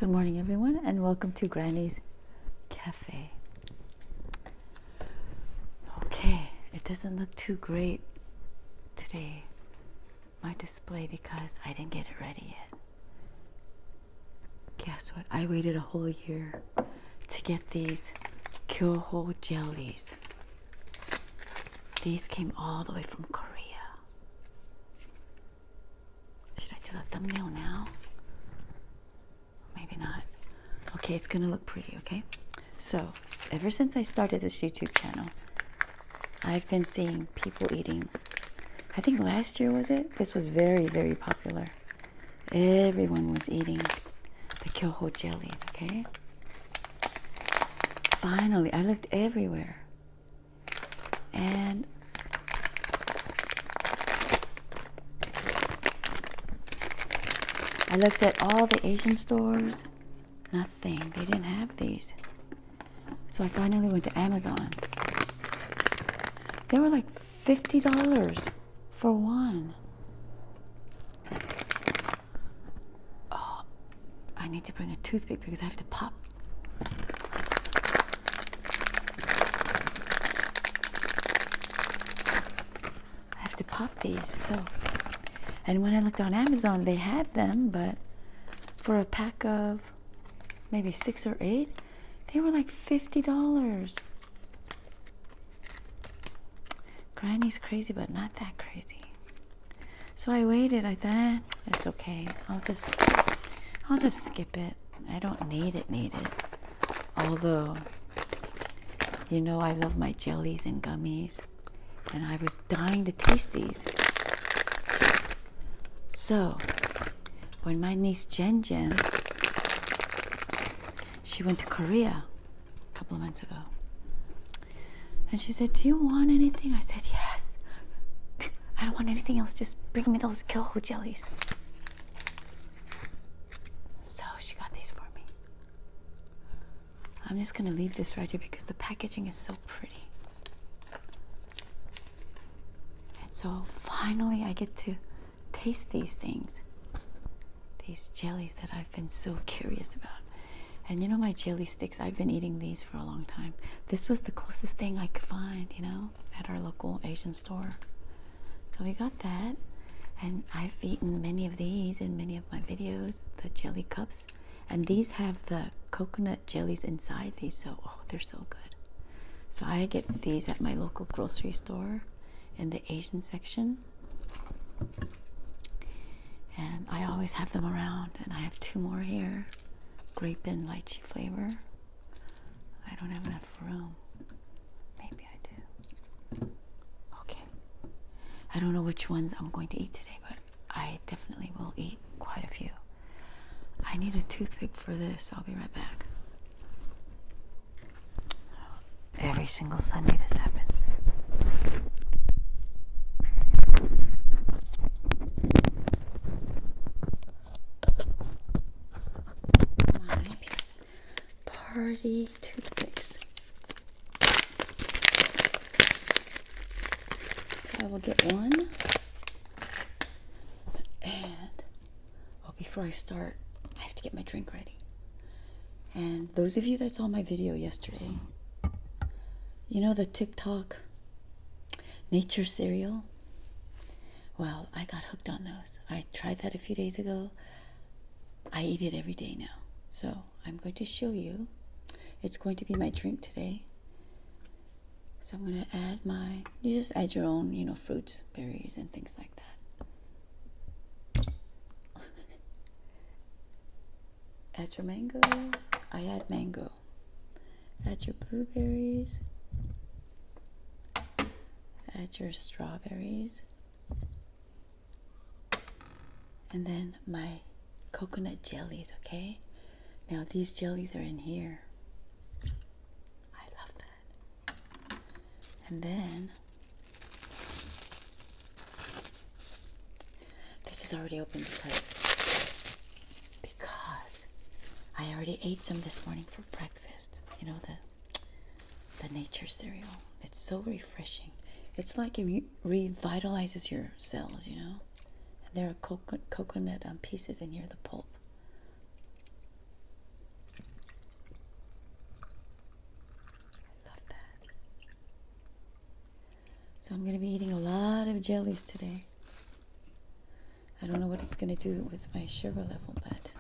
Good morning, everyone, and welcome to Granny's Cafe. Okay, it doesn't look too great today, my display, because I didn't get it ready yet. Guess what? I waited a whole year to get these Kyoho jellies. These came all the way from Korea. Should I do the thumbnail now? Maybe not. Okay, it's gonna look pretty, okay? So, ever since I started this YouTube channel, I've been seeing people eating. I think last year was it? This was very, very popular. Everyone was eating the Kyoho jellies, okay? Finally, I looked everywhere. And I looked at all the Asian stores. Nothing. They didn't have these. So I finally went to Amazon. They were like $50 for one. Oh, I need to bring a toothpick because I have to pop. I have to pop these. So, and when I looked on Amazon, they had them, but for a pack of maybe 6 or 8, they were like $50. Granny's crazy, but not that crazy. So I waited. I thought, it's okay. I'll just skip it. I don't need it. Although, you know, I love my jellies and gummies, and I was dying to taste these. So, when my niece Jen, she went to Korea a couple of months ago. And she said, do you want anything? I said, yes. I don't want anything else. Just bring me those Kyoho jellies. So she got these for me. I'm just going to leave this right here because the packaging is so pretty. And so finally I get to taste these things. These jellies that I've been so curious about. And you know my jelly sticks, I've been eating these for a long time. This was the closest thing I could find, you know, at our local Asian store. So we got that. And I've eaten many of these in many of my videos, the jelly cups. And these have the coconut jellies inside these, so they're so good. So I get these at my local grocery store in the Asian section. And I always have them around, and I have 2 more here. Grape and lychee flavor. I don't have enough room. Maybe I do. Okay. I don't know which ones I'm going to eat today, but I definitely will eat quite a few. I need a toothpick for this. I'll be right back. Every single Sunday this happens. Party toothpicks. So I will get one. And before I start, I have to get my drink ready. And those of you that saw my video yesterday, you know the Tik Tok nature cereal? Well, I got hooked on those. I tried that a few days ago. I eat it every day now. So I'm going to show you. It's going to be my drink today. So I'm going to add you just add your own, you know, fruits, berries, and things like that. Add your mango. I add mango. Add your blueberries. Add your strawberries. And then my coconut jellies, okay? Now these jellies are in here. I love that. And then this is already open because I already ate some this morning for breakfast. You know, the nature cereal. It's so refreshing. It's like it revitalizes your cells, you know. And there are coconut pieces in here, the pulp. So I'm going to be eating a lot of jellies today. I don't know what it's going to do with my sugar level, but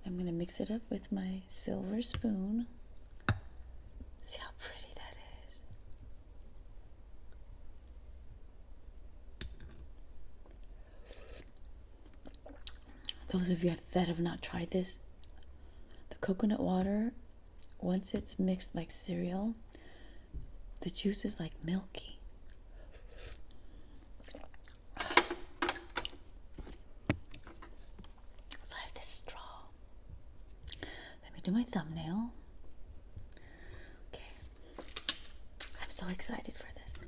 I'm going to mix it up with my silver spoon. See how pretty that is. Those of you that have not tried this, the coconut water, once it's mixed like cereal, the juice is like milky. So I have this straw. Let me do my thumbnail. Okay. I'm so excited for this.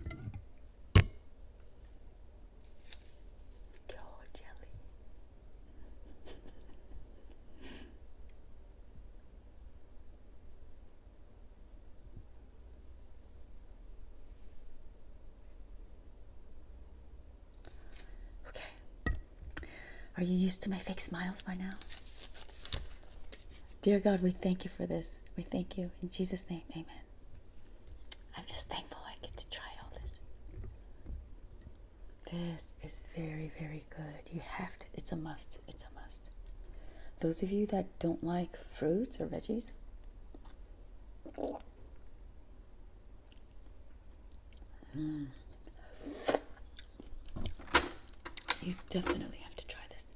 Kyoho jelly. Are you used to my fake smiles by now? Dear God, we thank you for this. We thank you. In Jesus' name, amen. I'm just thankful I get to try all this. This is very, very good. You have to. It's a must. It's a must. Those of you that don't like fruits or veggies, you definitely have to try this.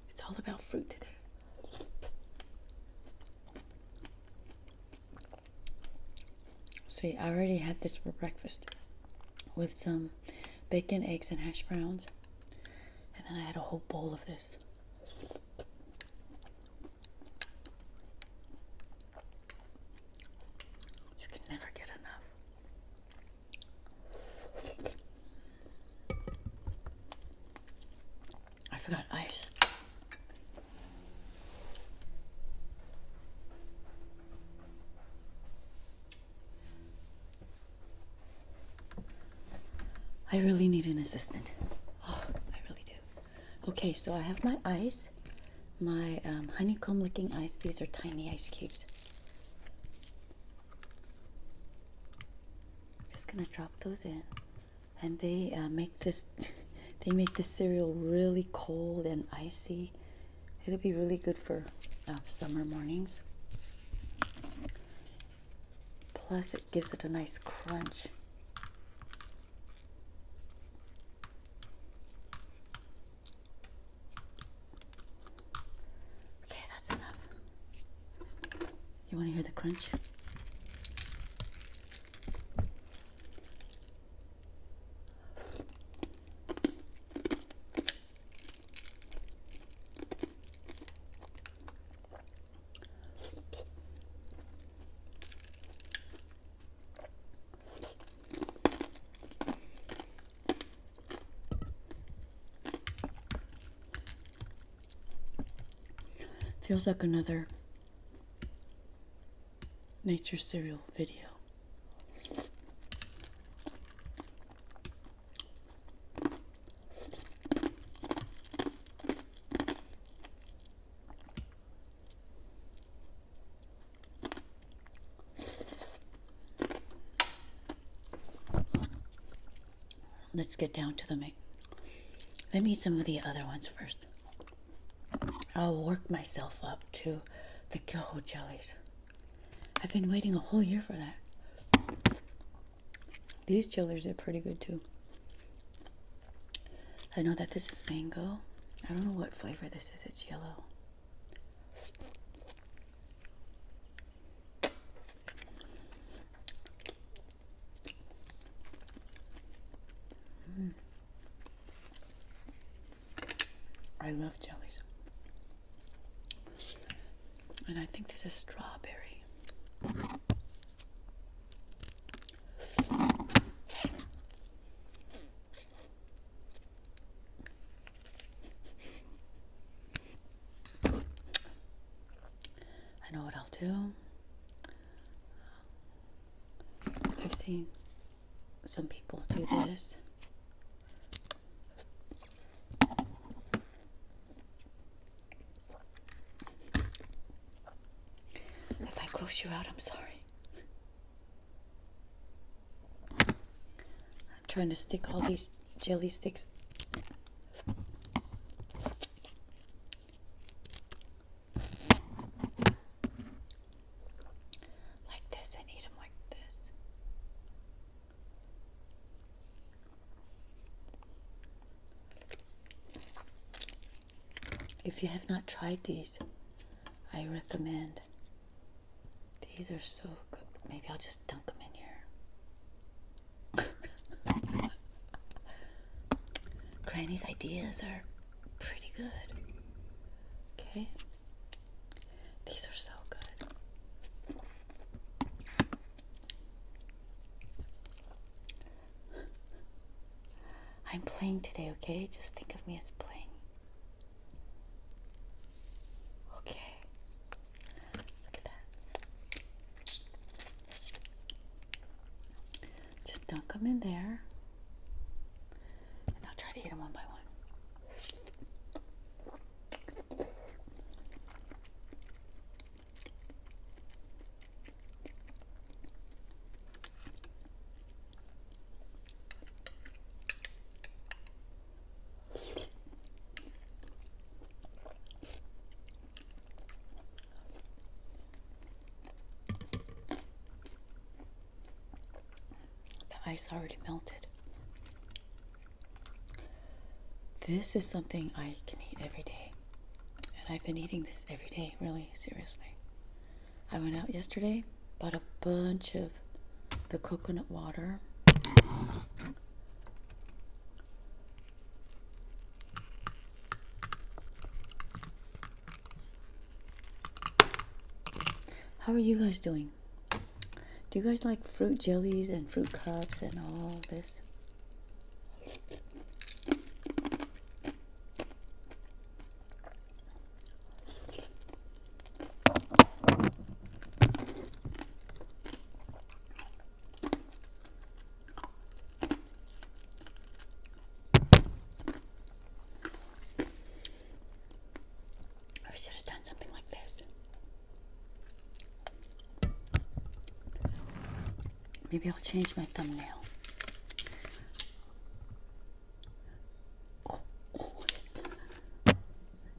It's all about fruit today. See, I already had this for breakfast with some bacon, eggs, and hash browns. And then I had a whole bowl of this. You can never get enough. I forgot ice. I really need an assistant. Oh, I really do. Okay, so I have my ice, my honeycomb licking ice. These are tiny ice cubes. Just gonna drop those in, and they make this. They make this cereal really cold and icy. It'll be really good for summer mornings. Plus, it gives it a nice crunch. Okay, that's enough. You want to hear the crunch? Feels like another nature cereal video. Let's get down to the meat. Let me eat some of the other ones first. I'll work myself up to the Kyoho jellies. I've been waiting a whole year for that. These jellies are pretty good too. I know that this is mango. I don't know what flavor this is. It's yellow. I love jellies. And I think this is strawberry. I know what I'll do. I've seen some people do this. gross you out. I'm sorry. I'm trying to stick all these jelly sticks. Like this and eat them like this. If you have not tried these, I recommend. These are so good. Maybe I'll just dunk them in here. Granny's ideas are pretty good. Okay? These are so good. I'm playing today, okay? Just think of me as playing. Okay. Look at that. Just dunk them in there. And I'll try to eat them one by one. The ice already melted. This is something I can eat every day. And I've been eating this every day, really, seriously. I went out yesterday, bought a bunch of the coconut water. How are you guys doing? Do you guys like fruit jellies and fruit cups and all this? I should have done something like this. Maybe I'll change my thumbnail. Oh,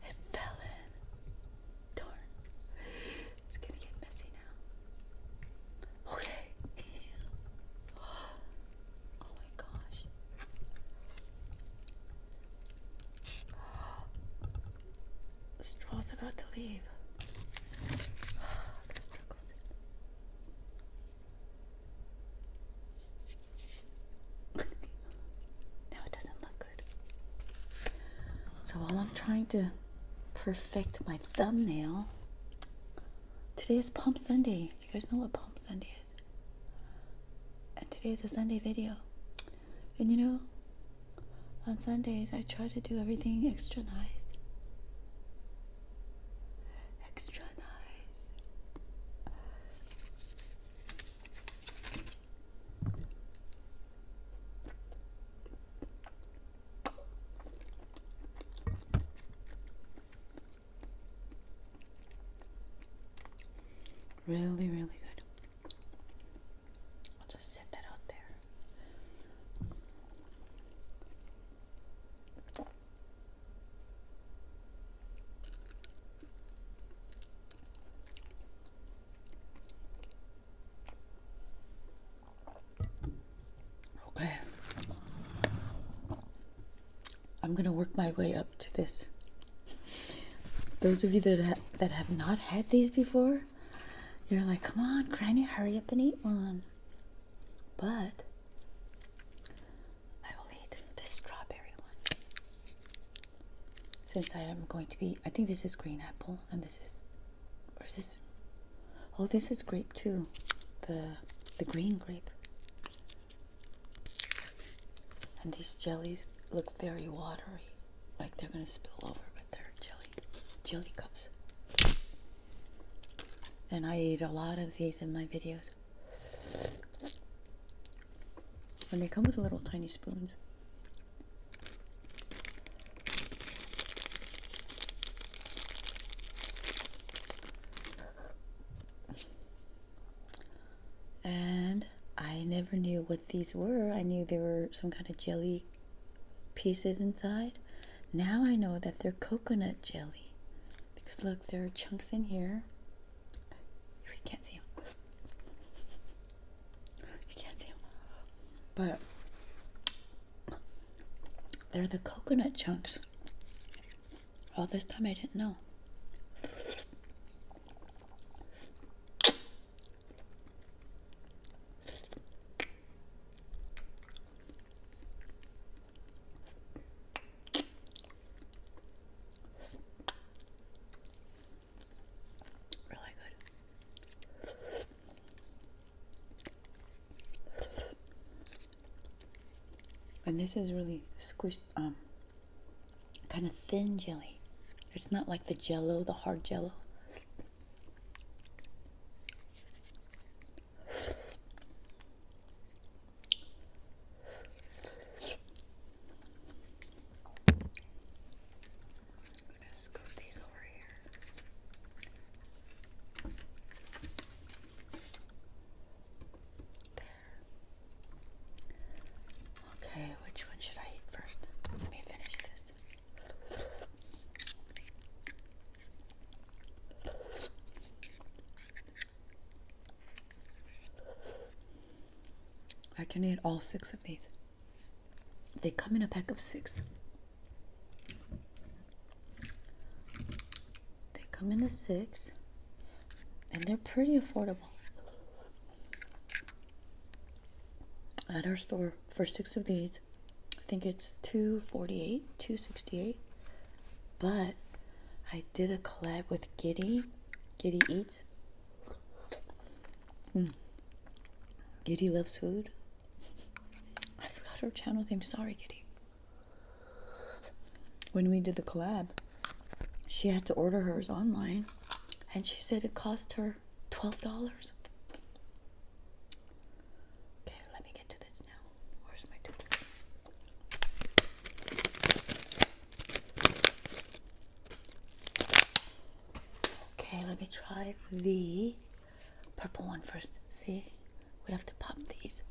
it fell in. Darn. It's gonna get messy now. Okay. Oh my gosh. The straw's about to leave. The struggles. Now it doesn't look good. So while I'm trying to perfect my thumbnail, today is Palm Sunday. You guys know what Palm Sunday is? And today is a Sunday video. And you know, on Sundays I try to do everything extra nice. Extra nice. Really, really good. I'll just set that out there. Okay. I'm gonna work my way up to this. Those of you that have not had these before, you're like, come on, Granny, hurry up and eat one. But I will eat this strawberry one. Since I am going to be, I think this is green apple, and this is, or is this, oh, this is grape too. The green grape. And these jellies look very watery, like they're gonna spill over, but they're jelly cups. And I eat a lot of these in my videos. And they come with little tiny spoons. never knew what these were. I knew there were some kind of jelly pieces inside. Now I know that they're coconut jelly. Because look, there are chunks in here. You can't see them. You can't see them. But they're the coconut chunks. All this time I didn't know. And this is really squished, kind of thin jelly. It's not like the Jello, the hard Jello. I'm gonna scoop these over here. There. Okay, which one should I eat first? Let me finish this. I can eat all 6 of these. They come in a pack of 6. They come in a 6, and they're pretty affordable. At our store, for 6 of these, I think it's $2.48, $2.68. But I did a collab with Giddy Eats. Giddy loves food. I forgot her channel's name. Sorry, Giddy. When we did the collab, she had to order hers online, and she said it cost her $12. Okay, let me get to this now. Where's my toothpick? Okay, let me try the purple one first. See? We have to pop these.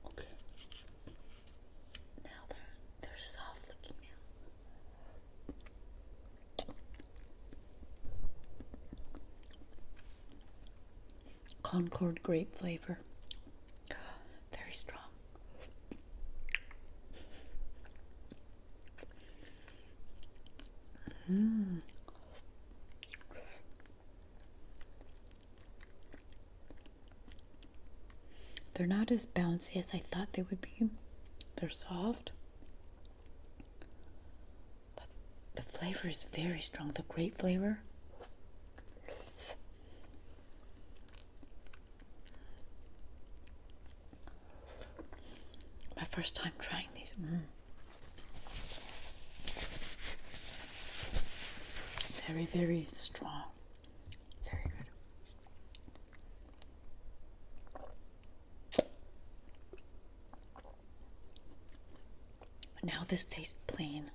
Okay. Now they're soft looking now. Concord grape flavor. Very strong. They're not as bouncy as I thought they would be. They're soft, but the flavor is very strong. The grape flavor. My first time trying these. Very, very strong. Very good. Now this tastes plain.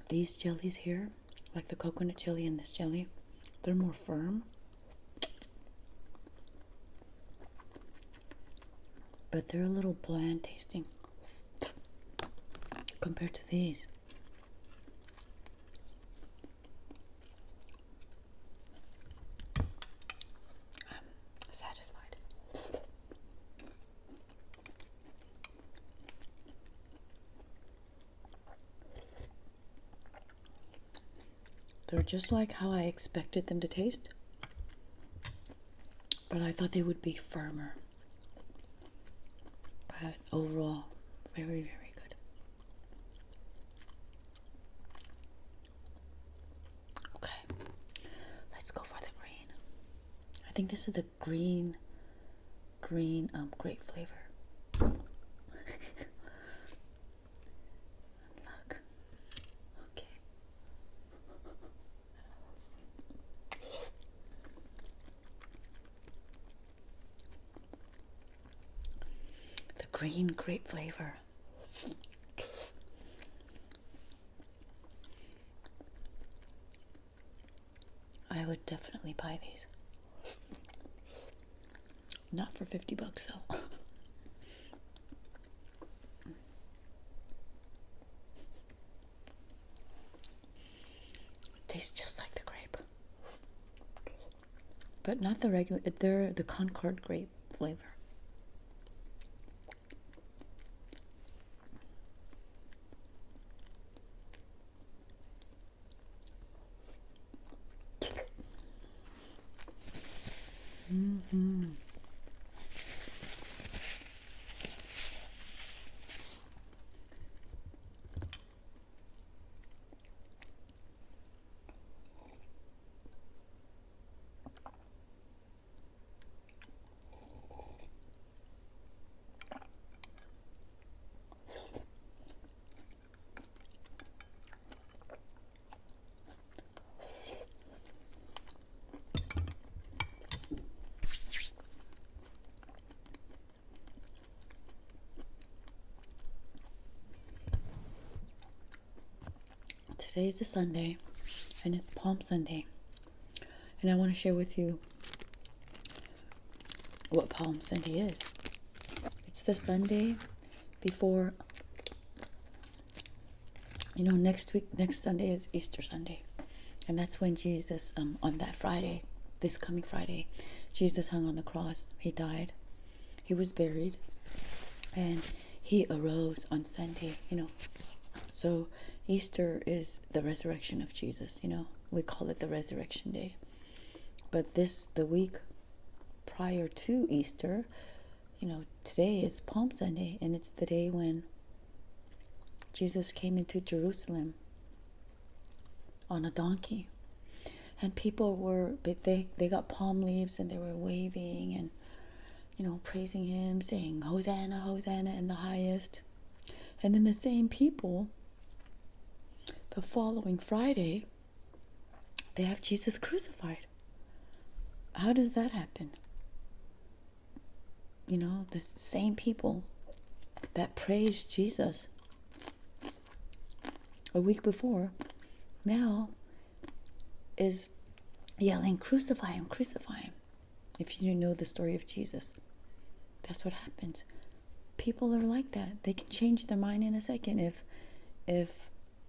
These jellies here, like the coconut jelly and this jelly, they're more firm. But they're a little bland tasting compared to these. They're just like how I expected them to taste, but I thought they would be firmer. But overall, very, very good. Okay, let's go for the green. I think this is the green grape flavor. Look. Okay. The green grape flavor. I would definitely buy these. Not for $50 though. It tastes just like the grape. But not the regular, they're the Concord grape flavor. Mm-hmm. Today is a Sunday, and it's Palm Sunday, and I want to share with you what Palm Sunday is. It's the Sunday before, next Sunday is Easter Sunday, and that's when Jesus, on that Friday, this coming Friday, Jesus hung on the cross. He died, he was buried, and he arose on Sunday, So Easter is the resurrection of Jesus, we call it the Resurrection Day. But the week prior to Easter, today is Palm Sunday, and it's the day when Jesus came into Jerusalem on a donkey. And people they got palm leaves and they were waving and, praising him, saying, Hosanna, Hosanna in the highest. And then the same people, the following Friday, they have Jesus crucified. How does that happen? The same people that praised Jesus a week before now is yelling, crucify him, crucify him. If you know the story of Jesus, that's what happens. People are like that. They can change their mind in a second if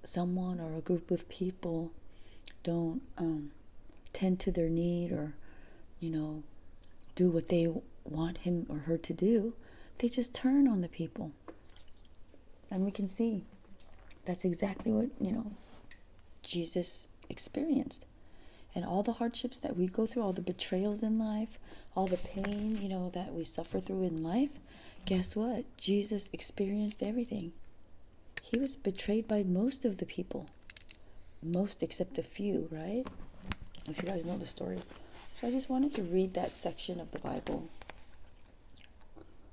someone or a group of people don't tend to their need or do what they want him or her to do. They just turn on the people, and we can see that's exactly what Jesus experienced. And all the hardships that we go through, all the betrayals in life, all the pain that we suffer through in life, guess what? Jesus experienced everything. He was betrayed by most of the people. Most except a few, right? If you guys know the story. So I just wanted to read that section of the Bible.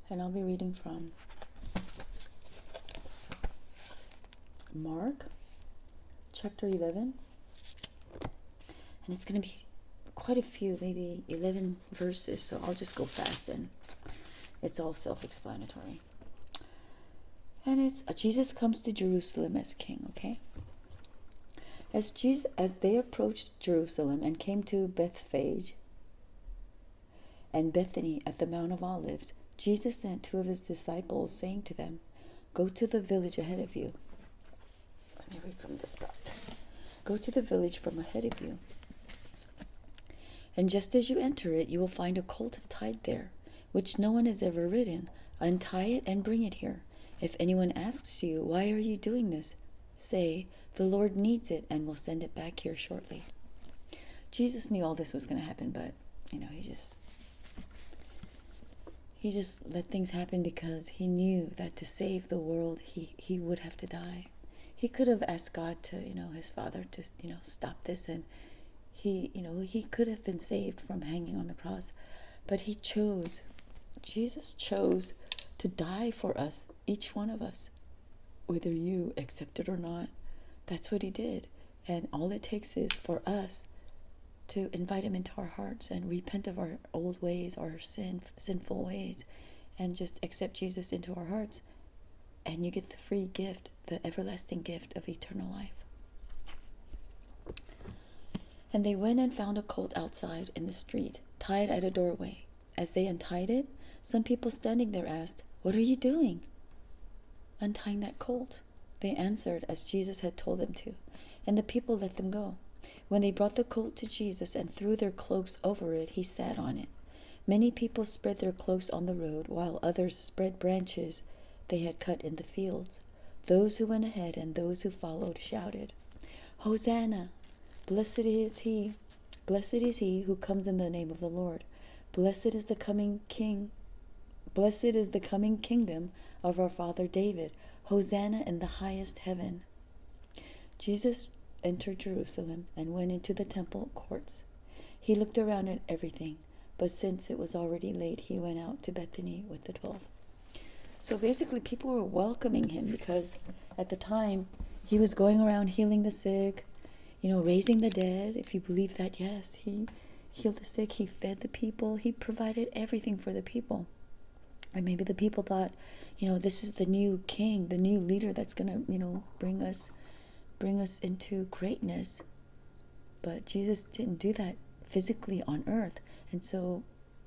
And I'll be reading from Mark chapter 11. And it's going to be quite a few, maybe 11 verses. So I'll just go fast and it's all self-explanatory. And it's Jesus comes to Jerusalem as king, okay? As they approached Jerusalem and came to Bethphage and Bethany at the Mount of Olives, Jesus sent two of his disciples, saying to them, "Go to the village ahead of you." Let me read from this side. "Go to the village from ahead of you. And just as you enter it, you will find a colt tied there, which no one has ever ridden. Untie it and bring it here. If anyone asks you, 'Why are you doing this?' say, The Lord needs it and will send it back here shortly. Jesus knew all this was going to happen, but, he just let things happen because he knew that to save the world, he would have to die. He could have asked God to, his Father to, stop this, and he could have been saved from hanging on the cross, but Jesus chose to die for us, each one of us, whether you accept it or not. That's what he did. And all it takes is for us to invite him into our hearts and repent of our old ways, our sinful ways, and just accept Jesus into our hearts. And you get the free gift, the everlasting gift of eternal life. And they went and found a colt outside in the street, tied at a doorway. As they untied it, some people standing there asked, "What are you doing?" "Untying that colt," they answered, as Jesus had told them to, and the people let them go. When they brought the colt to Jesus and threw their cloaks over it, he sat on it. Many people spread their cloaks on the road, while others spread branches they had cut in the fields. Those who went ahead and those who followed shouted, "Hosanna! Blessed is he who comes in the name of the Lord. Blessed is the coming King. Blessed is the coming kingdom of our father David. Hosanna in the highest heaven." Jesus entered Jerusalem and went into the temple courts. He looked around at everything, but since it was already late, he went out to Bethany with the 12. So basically, people were welcoming him because at the time he was going around healing the sick, raising the dead. If you believe that, yes, he healed the sick, he fed the people, he provided everything for the people. Or maybe the people thought, this is the new king, the new leader that's going to, bring us into greatness. But Jesus didn't do that physically on earth. And so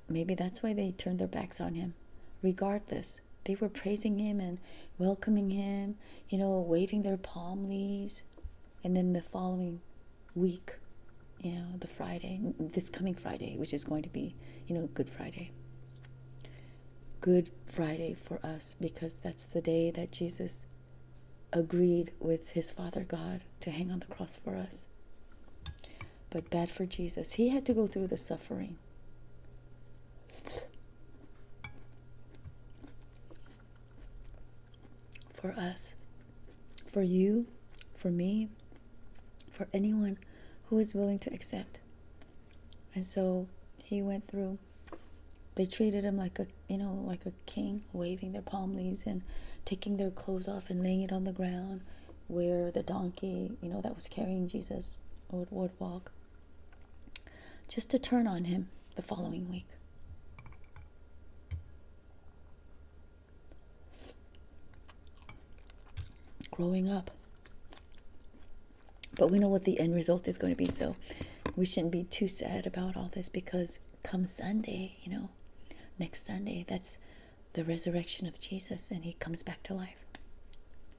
maybe that's why they turned their backs on him. Regardless, they were praising him and welcoming him, waving their palm leaves. And then the following week, the Friday, this coming Friday, which is going to be, Good Friday. Good Friday for us, because that's the day that Jesus agreed with his Father God to hang on the cross for us. But bad for Jesus. He had to go through the suffering. For us, for you, for me, for anyone who is willing to accept. And so he went through. They treated him like a king, waving their palm leaves and taking their clothes off and laying it on the ground where the donkey, that was carrying Jesus would walk, just to turn on him the following week. Growing up. But we know what the end result is going to be, so we shouldn't be too sad about all this, because come Sunday, next Sunday, that's the resurrection of Jesus, and he comes back to life.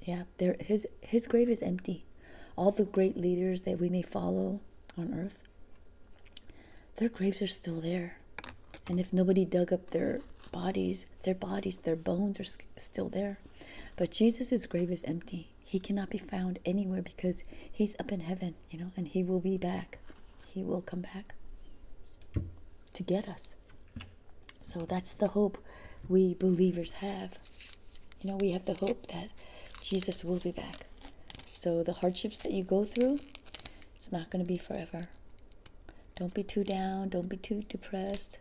Yeah, his grave is empty. All the great leaders that we may follow on earth, their graves are still there. And if nobody dug up their bones are still there. But Jesus' grave is empty. He cannot be found anywhere because he's up in heaven, and he will be back. He will come back to get us. So that's the hope we believers have. We have the hope that Jesus will be back. So the hardships that you go through, it's not going to be forever. Don't be too down. Don't be too depressed.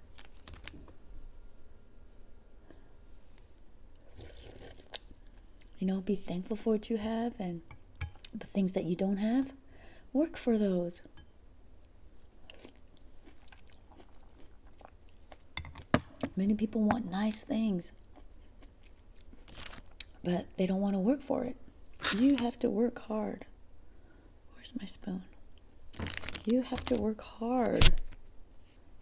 Be thankful for what you have, and the things that you don't have, work for those. Many people want nice things, but they don't want to work for it. You have to work hard. Where's my spoon? You have to work hard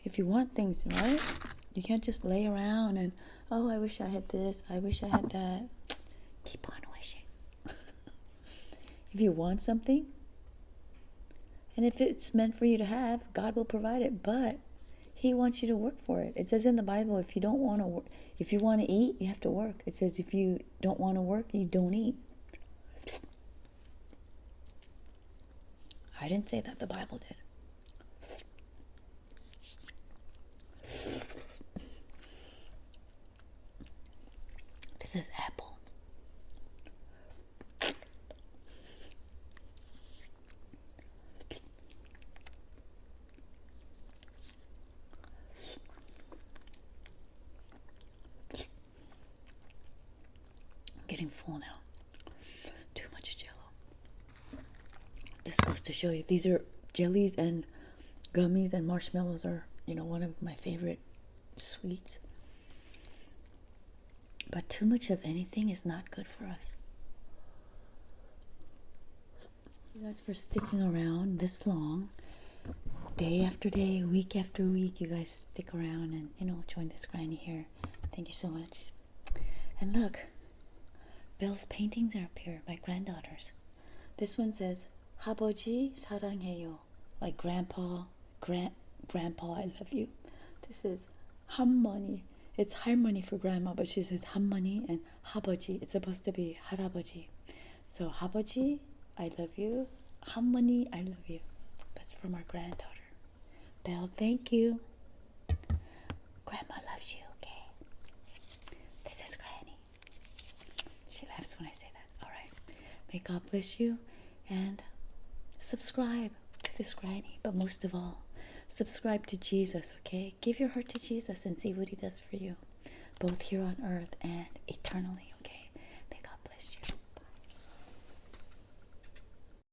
if you want things, right? You can't just lay around and, oh, I wish I had this, I wish I had that. Keep on wishing. If you want something, and if it's meant for you to have, God will provide it, but he wants you to work for it. It says in the Bible, if you don't want to work, if you want to eat, you have to work. It says if you don't want to work, you don't eat. I didn't say that, the Bible did. This is apple. I'm getting full now. Too much Jello. This goes to show you, these are jellies, and gummies and marshmallows are, you know, one of my favorite sweets. But too much of anything is not good for us. You guys for sticking around this long, day after day, week after week. You guys stick around and, you know, join this granny here. Thank you so much. And look, Belle's paintings are up here, my granddaughters. This one says 할아버지 사랑해요, like grandpa, grandpa, I love you. This is 할머니. It's 할머니 for grandma, but she says 할머니, and 할아버지, it's supposed to be 할아버지. So 할아버지, I love you. 할머니, I love you. That's from our granddaughter. Belle, thank you. Grandma loves you, okay? This is Granny. She laughs when I say that. All right. May God bless you, and subscribe to this Granny. But most of all, subscribe to Jesus, okay? Give your heart to Jesus and see what he does for you, both here on earth and eternally,